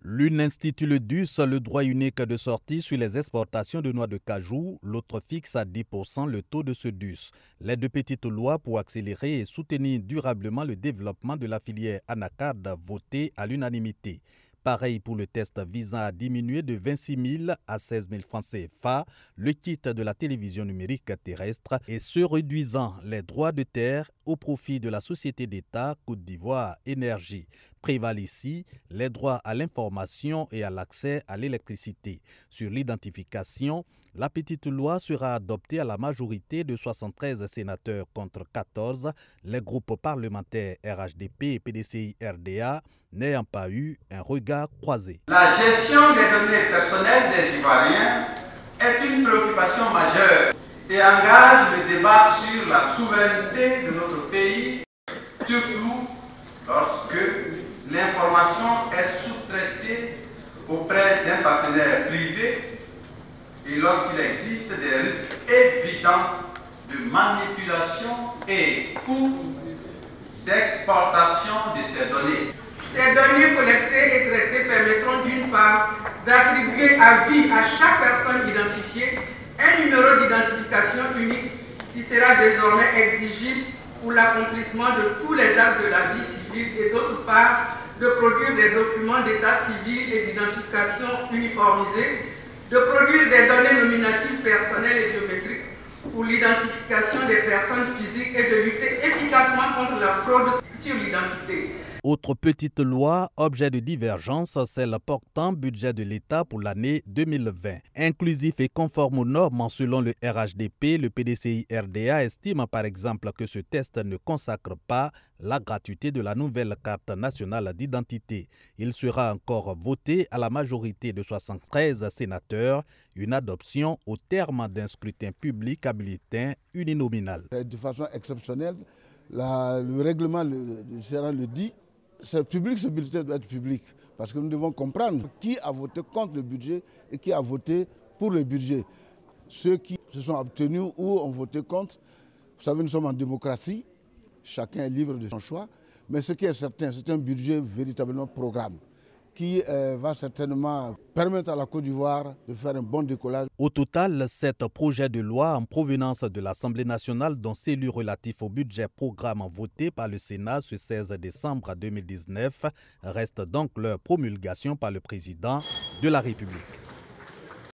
L'une institue le DUS, le droit unique de sortie sur les exportations de noix de cajou, l'autre fixe à 10% le taux de ce DUS. Les deux petites lois pour accélérer et soutenir durablement le développement de la filière anacarde votées à l'unanimité. Pareil pour le test visant à diminuer de 26 000 à 16 000 francs CFA le kit de la télévision numérique terrestre et ce réduisant les droits de terre au profit de la société d'État Côte d'Ivoire Énergie. Prévalent ici les droits à l'information et à l'accès à l'électricité. Sur l'identification, la petite loi sera adoptée à la majorité de 73 sénateurs contre 14, les groupes parlementaires RHDP et PDCI-RDA n'ayant pas eu un regard croisé. La gestion des données personnelles des Ivoiriens est une préoccupation majeure et engage le débat sur la souveraineté de notre pays, surtout lorsque l'information est sous-traitée auprès d'un partenaire privé et lorsqu'il existe des risques évidents de manipulation et ou d'exportation de ces données. Ces données collectées et traitées permettront d'une part d'attribuer à vie à chaque personne identifiée un numéro d'identification unique qui sera désormais exigible pour l'accomplissement de tous les actes de la vie civile et d'autre part de produire des documents d'état civil et d'identification uniformisés, de produire des données nominatives personnelles et biométriques pour l'identification des personnes physiques et de lutter efficacement contre la fraude sur l'identité. Autre petite loi, objet de divergence, celle portant budget de l'État pour l'année 2020. Inclusif et conforme aux normes selon le RHDP, le PDCI-RDA estime par exemple que ce test ne consacre pas la gratuité de la nouvelle carte nationale d'identité. Il sera encore voté à la majorité de 73 sénateurs, une adoption au terme d'un scrutin public à bulletin uninominal. De façon exceptionnelle, le règlement du Sénat le dit. C'est public, ce bulletin doit être public, parce que nous devons comprendre qui a voté contre le budget et qui a voté pour le budget. Ceux qui se sont abstenus ou ont voté contre, vous savez, nous sommes en démocratie, chacun est libre de son choix, mais ce qui est certain, c'est un budget véritablement programme qui va certainement permettre à la Côte d'Ivoire de faire un bon décollage. Au total, 7 projets de loi en provenance de l'Assemblée nationale, dont celui relatif au budget programme voté par le Sénat ce 16 décembre 2019, restent donc leur promulgation par le président de la République.